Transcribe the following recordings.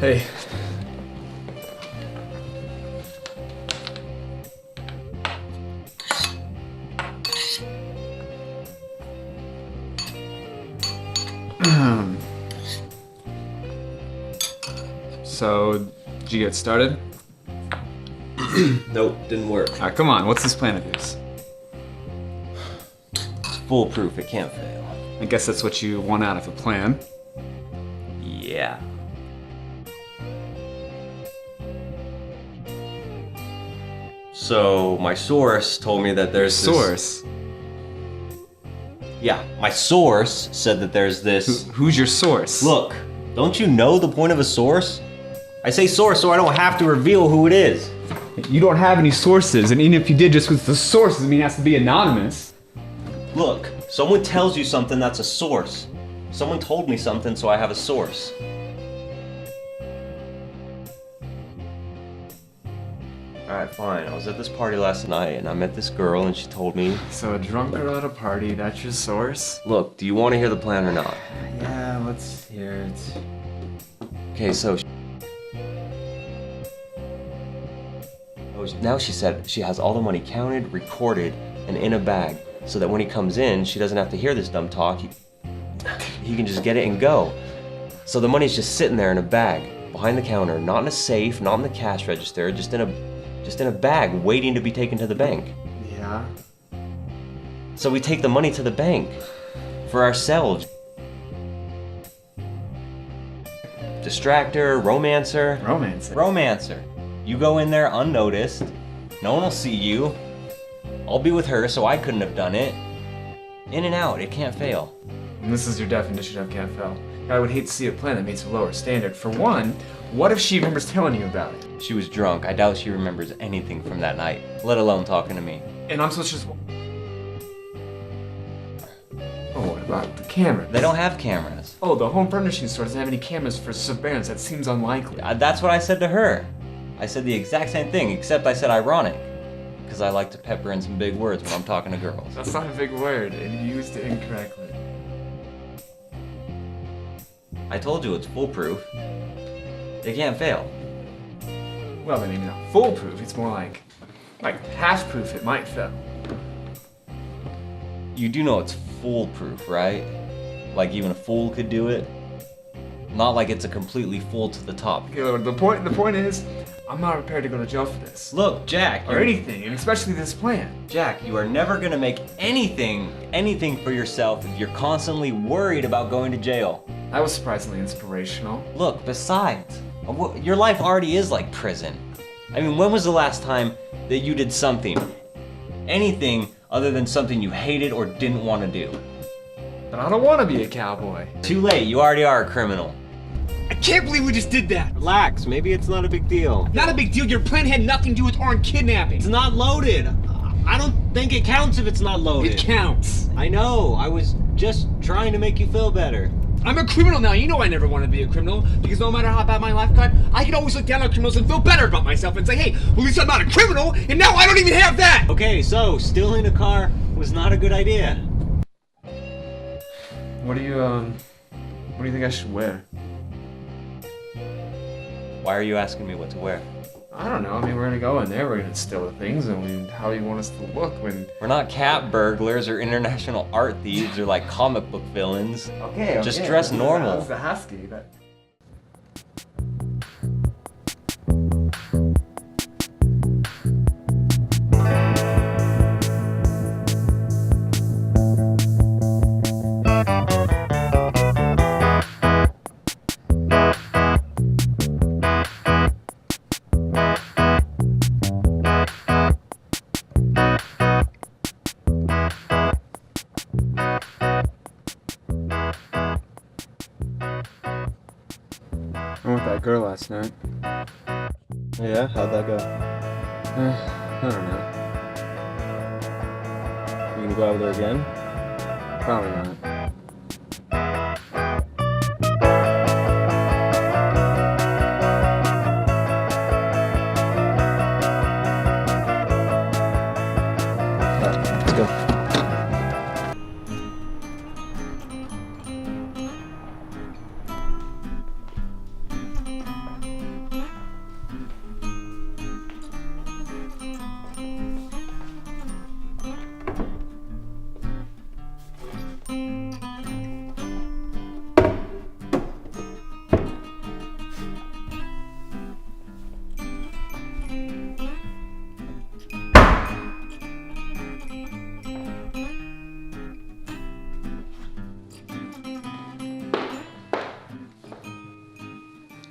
Hey. So, did you get started? Nope, didn't work. Come on, what's this plan of yours? It's foolproof, it can't fail. I guess that's what you want out of a plan. Yeah. So, my source told me that there's Source? Yeah, my source said that there's this... Who's your source? Look, don't you know the point of a source? I say source so I don't have to reveal who it is. You don't have any sources, and even if you did, just with the source doesn't mean it has to be anonymous. Look, someone tells you something, that's a source. Someone told me something, so I have a source. Alright, fine. I was at this party last night, and I met this girl, and she told me... So a drunk girl at a party, that's your source? Look, do you want to hear the plan or not? Yeah, let's hear it. Okay, so... Now she said she has all the money counted, recorded, and in a bag, so that when he comes in, she doesn't have to hear this dumb talk. He can just get it and go. So the money's just sitting there in a bag, behind the counter, not in a safe, not in the cash register, just in a bag, waiting to be taken to the bank. Yeah? So we take the money to the bank, for ourselves. Distractor, romancer. Romancer. You go in there unnoticed, no one will see you. I'll be with her, so I couldn't have done it. In and out, it can't fail. And this is your definition of can't fail. I would hate to see a plan that meets a lower standard. For one, what if she remembers telling you about it? She was drunk. I doubt she remembers anything from that night, let alone talking to me. And I'm supposed to just... Oh, what about the cameras? They don't have cameras. Oh, the home furnishing store doesn't have any cameras for surveillance. That seems unlikely. That's what I said to her. I said the exact same thing, except I said ironic. Because I like to pepper in some big words when I'm talking to girls. That's not a big word, and you used it incorrectly. I told you it's foolproof. It can't fail. Well, then maybe not foolproof. It's more like half-proof it might fail. You do know it's foolproof, right? Like even a fool could do it? Not like it's a completely fool to the top. Okay, look, the point is, I'm not prepared to go to jail for this. Look, Jack, or anything, and especially this plan. Jack, you are never gonna make anything for yourself if you're constantly worried about going to jail. That was surprisingly inspirational. Look, besides, your life already is like prison. I mean, when was the last time that you did anything other than something you hated or didn't want to do? But I don't want to be a cowboy. Too late, you already are a criminal. I can't believe we just did that! Relax, maybe it's not a big deal. Not a big deal, your plan had nothing to do with Orin kidnapping! It's not loaded. I don't think it counts if it's not loaded. It counts! I know, I was just trying to make you feel better. I'm a criminal now, you know I never wanted to be a criminal, because no matter how bad my life got, I could always look down on criminals and feel better about myself and say, hey, well, at least I'm not a criminal, and now I don't even have that! Okay, so, stealing a car was not a good idea. What do you think I should wear? Why are you asking me what to wear? I don't know. I mean, we're gonna go in there, we're gonna steal the things, and how do you want us to look when... We're not cat burglars or international art thieves or like comic book villains. Okay. Just dress normal. That's the husky. I went with that girl last night. Yeah, how'd that go? I don't know. You gonna go out with her again? Probably not. Let's go.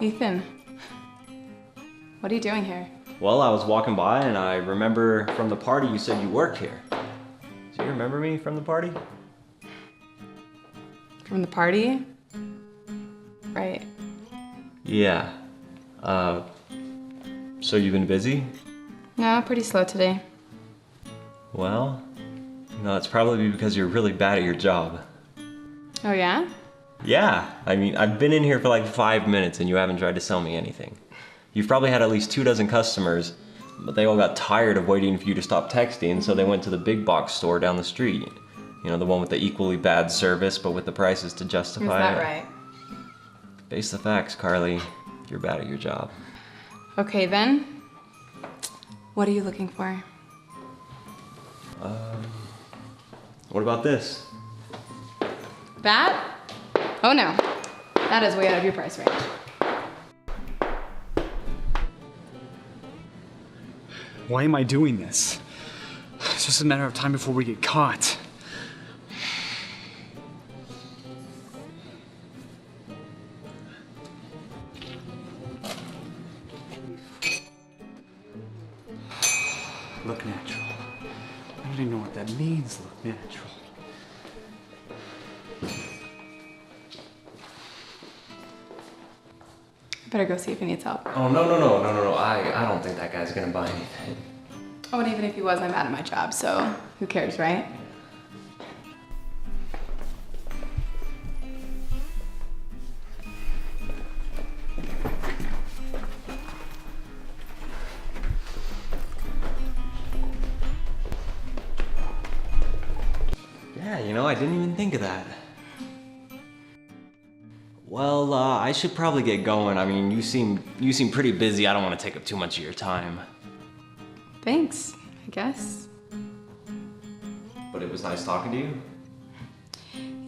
Ethan, what are you doing here? Well, I was walking by and I remember from the party you said you worked here. Do you remember me from the party? From the party? Right. Yeah. So you've been busy? No, pretty slow today. Well, no, it's probably because you're really bad at your job. Oh yeah? Yeah, I mean, I've been in here for like 5 minutes and you haven't tried to sell me anything. You've probably had at least 24 customers, but they all got tired of waiting for you to stop texting, so they went to the big box store down the street. You know, the one with the equally bad service, but with the prices to justify Is that it. right? Face the facts, Carly. You're bad at your job. Okay then. What are you looking for? What about this? That? Oh no. That is way out of your price range. Why am I doing this? It's just a matter of time before we get caught. Look natural. I don't even know what that means, look natural. Better go see if he needs help. Oh, no. I don't think that guy's gonna buy anything. Oh, and even if he was, I'm out of my job, so who cares, right? Yeah, you know, I didn't even think of that. Well, I should probably get going. I mean, you seem pretty busy. I don't want to take up too much of your time. Thanks, I guess. But it was nice talking to you.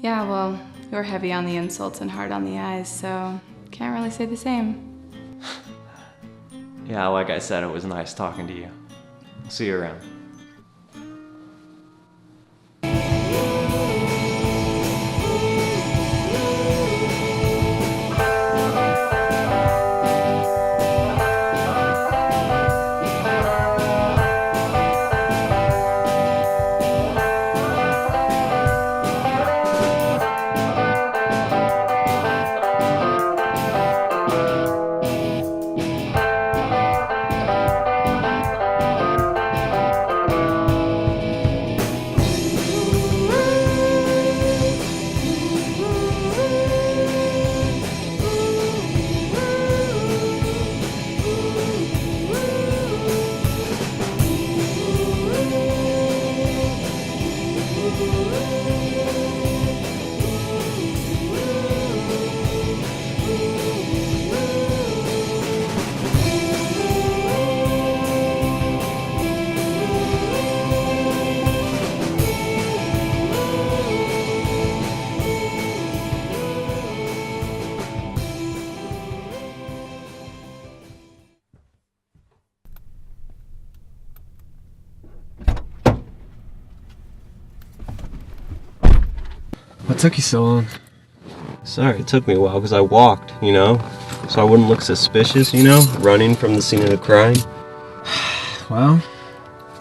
Yeah, well, you're heavy on the insults and hard on the eyes, so can't really say the same. Yeah, like I said, it was nice talking to you. See you around. What took you so long? Sorry, it took me a while because I walked, you know, so I wouldn't look suspicious, you know, running from the scene of the crime. Well,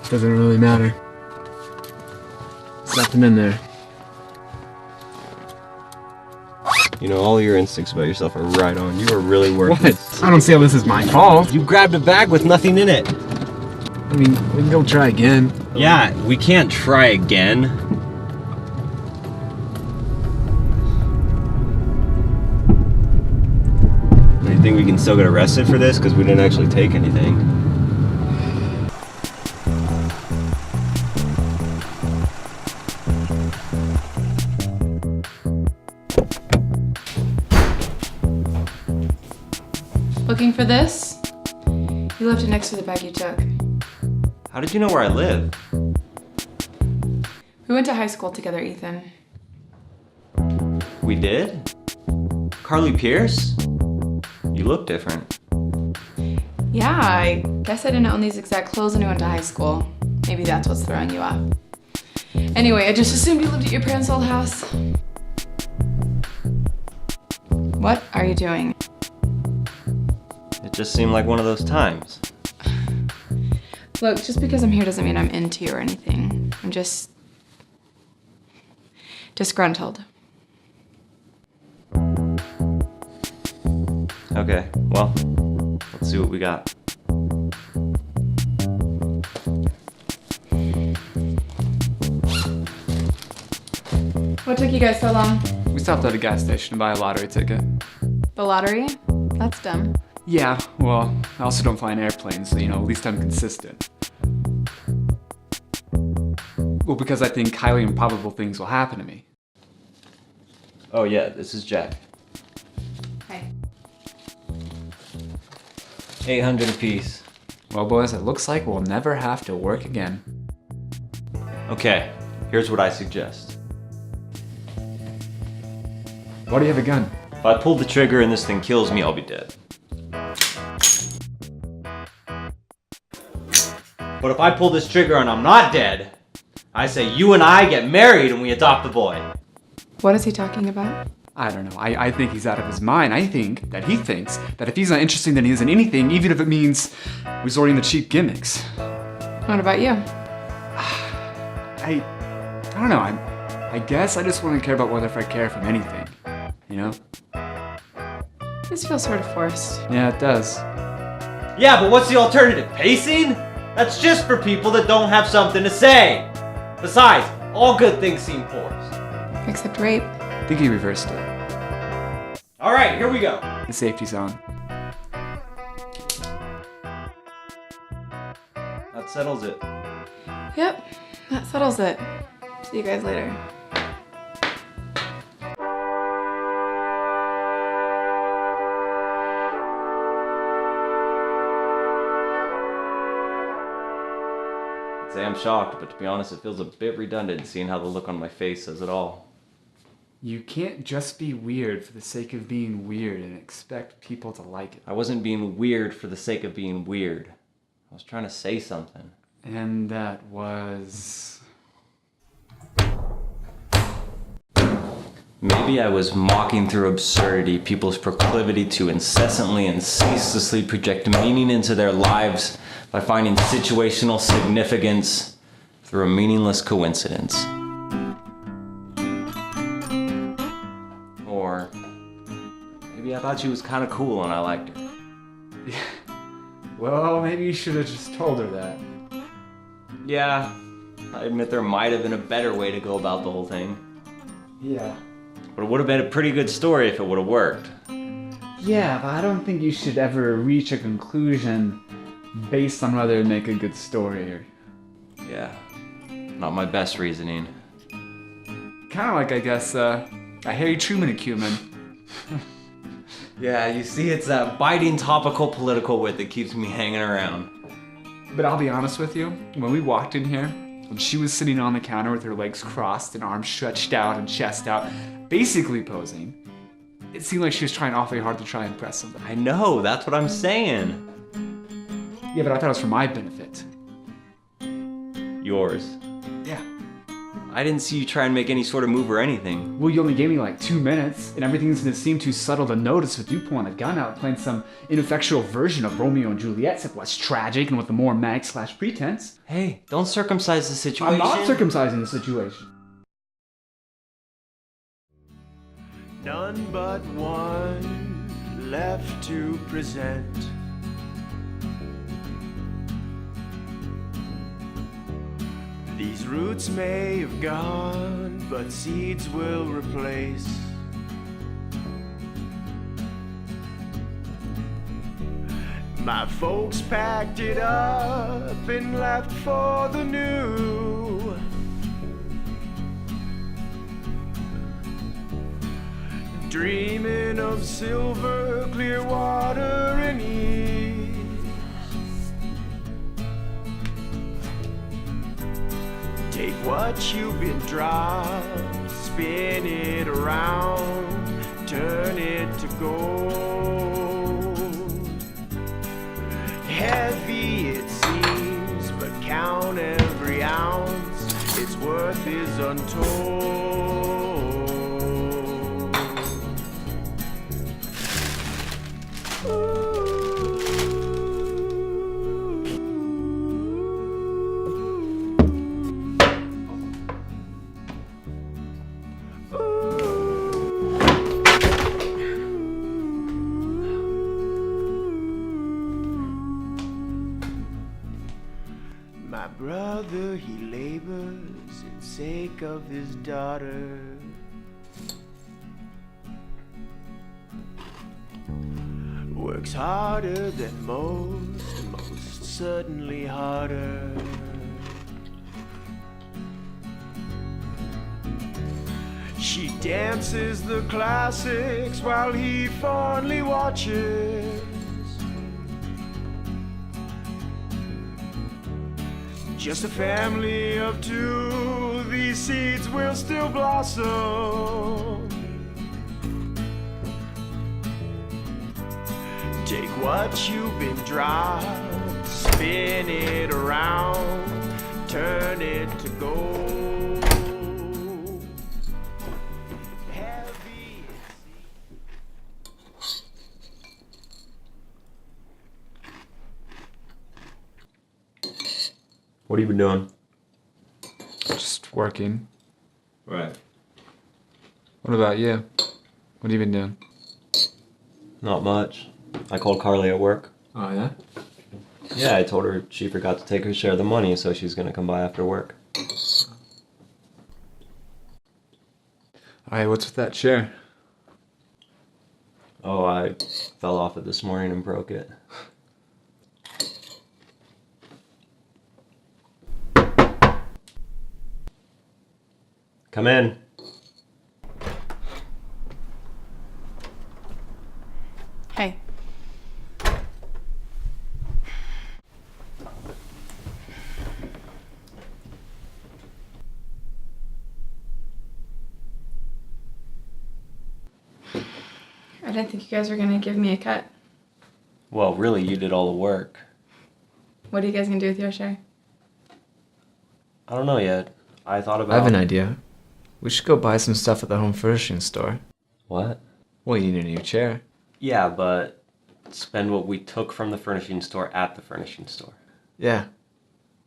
doesn't really matter. There's nothing in there. You know, all your instincts about yourself are right on. You are really worthless. What? I don't see how this is my fault. You grabbed a bag with nothing in it. I mean, we can go try again. Yeah, we can't try again. You think we can still get arrested for this? Because we didn't actually take anything. Looking for this? You left it next to the bag you took. How did you know where I live? We went to high school together, Ethan. We did? Carly Pierce? You look different. Yeah, I guess I didn't own these exact clothes when I went to high school. Maybe that's what's throwing you off. Anyway, I just assumed you lived at your parents' old house. What are you doing? Just seemed like one of those times. Look, just because I'm here doesn't mean I'm into you or anything. I'm just disgruntled. Okay, well, let's see what we got. What took you guys so long? We stopped at a gas station to buy a lottery ticket. The lottery? That's dumb. Yeah, well, I also don't fly an airplane, so, at least I'm consistent. Well, because I think highly improbable things will happen to me. Oh yeah, this is Jack. Hey. 800 apiece. Well, boys, it looks like we'll never have to work again. Okay, here's what I suggest. Why do you have a gun? If I pull the trigger and this thing kills me, I'll be dead. But if I pull this trigger and I'm not dead, I say you and I get married and we adopt the boy. What is he talking about? I don't know. I think he's out of his mind. I think that he thinks that if he's not interesting, then he isn't anything, even if it means resorting to cheap gimmicks. What about you? I don't know. I guess I just want to care about whether if I care from anything. This feels sort of forced. Yeah, it does. Yeah, but what's the alternative? Pacing? That's just for people that don't have something to say. Besides, all good things seem forced. Except rape. I think he reversed it. Alright, here we go. The safety's on. That settles it. Yep, that settles it. See you guys later. I'd say I'm shocked, but to be honest, it feels a bit redundant seeing how the look on my face says it all. You can't just be weird for the sake of being weird and expect people to like it. I wasn't being weird for the sake of being weird. I was trying to say something. And that was... Maybe I was mocking through absurdity people's proclivity to incessantly and ceaselessly project meaning into their lives by finding situational significance through a meaningless coincidence. Or maybe I thought she was kind of cool and I liked her. Well, maybe you should have just told her that. Yeah, I admit there might have been a better way to go about the whole thing. Yeah. But it would have been a pretty good story if it would have worked. Yeah, but I don't think you should ever reach a conclusion based on whether it make a good story or... Yeah, not my best reasoning. Kind of like, I guess, a Harry Truman acumen. Yeah, you see, it's that biting topical political wit that keeps me hanging around. But I'll be honest with you, when we walked in here, and she was sitting on the counter with her legs crossed and arms stretched out and chest out, basically posing, it seemed like she was trying awfully hard to try and impress somebody. I know, that's what I'm saying. Yeah, but I thought it was for my benefit. Yours. Yeah. I didn't see you try and make any sort of move or anything. Well, you only gave me like 2 minutes, and everything's gonna seem too subtle to notice with you pulling a gun out playing some ineffectual version of Romeo and Juliet, except less tragic and with a more mag/pretense. Hey, don't circumcise the situation. I'm not circumcising the situation. None but one left to present. These roots may have gone, but seeds will replace. My folks packed it up and left for the new. Dreaming of silver, clear water and ease. Take what you've been dropped, spin it around, turn it to gold. Heavy it seems, but count every ounce, its worth is untold. Ooh. sake of his daughter. Works harder than most certainly harder. She dances the classics while he fondly watches. Just a family of two, these seeds will still blossom. Take what you've been dropped, spin it around, turn it to gold. Heavy. What have you been doing? Just working. Right. What about you? What have you been doing? Not much. I called Carly at work. Oh, yeah? Yeah, I told her she forgot to take her share of the money, so she's gonna come by after work. Alright, what's with that chair? Oh, I fell off it this morning and broke it. Come in. Hey. I didn't think you guys were gonna give me a cut. Well, really, you did all the work. What are you guys gonna do with your share? I don't know yet. I thought about... I have an idea. We should go buy some stuff at the home furnishing store. What? Well, you need a new chair. Yeah, but spend what we took from the furnishing store at the furnishing store. Yeah.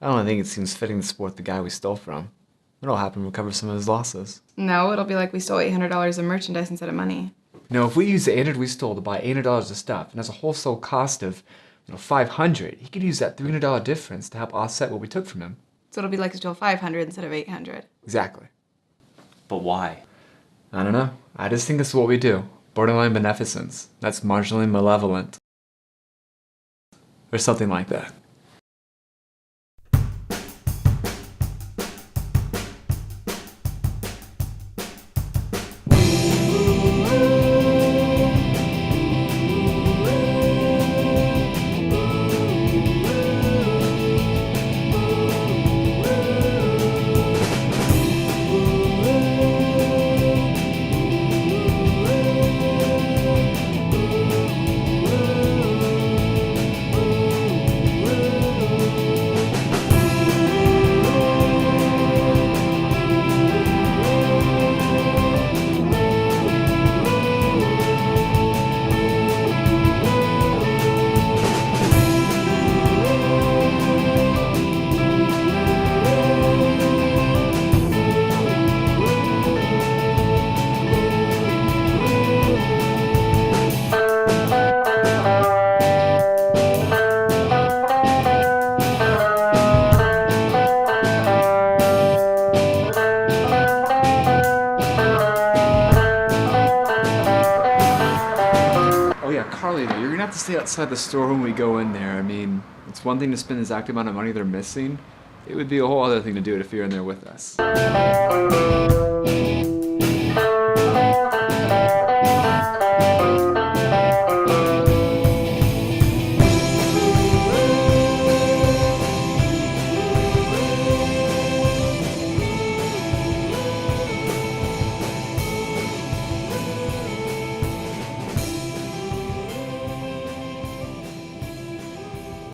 I don't think it seems fitting to support the guy we stole from. What'll happen? We'll cover some of his losses. No, it'll be like we stole $800 in merchandise instead of money. No, if we use the $800 we stole to buy $800 of stuff, and has a wholesale cost of, $500, he could use that $300 difference to help offset what we took from him. So it'll be like we stole 500 instead of 800. Exactly. But why? I don't know. I just think this is what we do. Borderline beneficence. That's marginally malevolent. Or something like that. Carly, though, you're gonna have to stay outside the store when we go in there. I mean, it's one thing to spend the exact amount of money they're missing. It would be a whole other thing to do it if you're in there with us.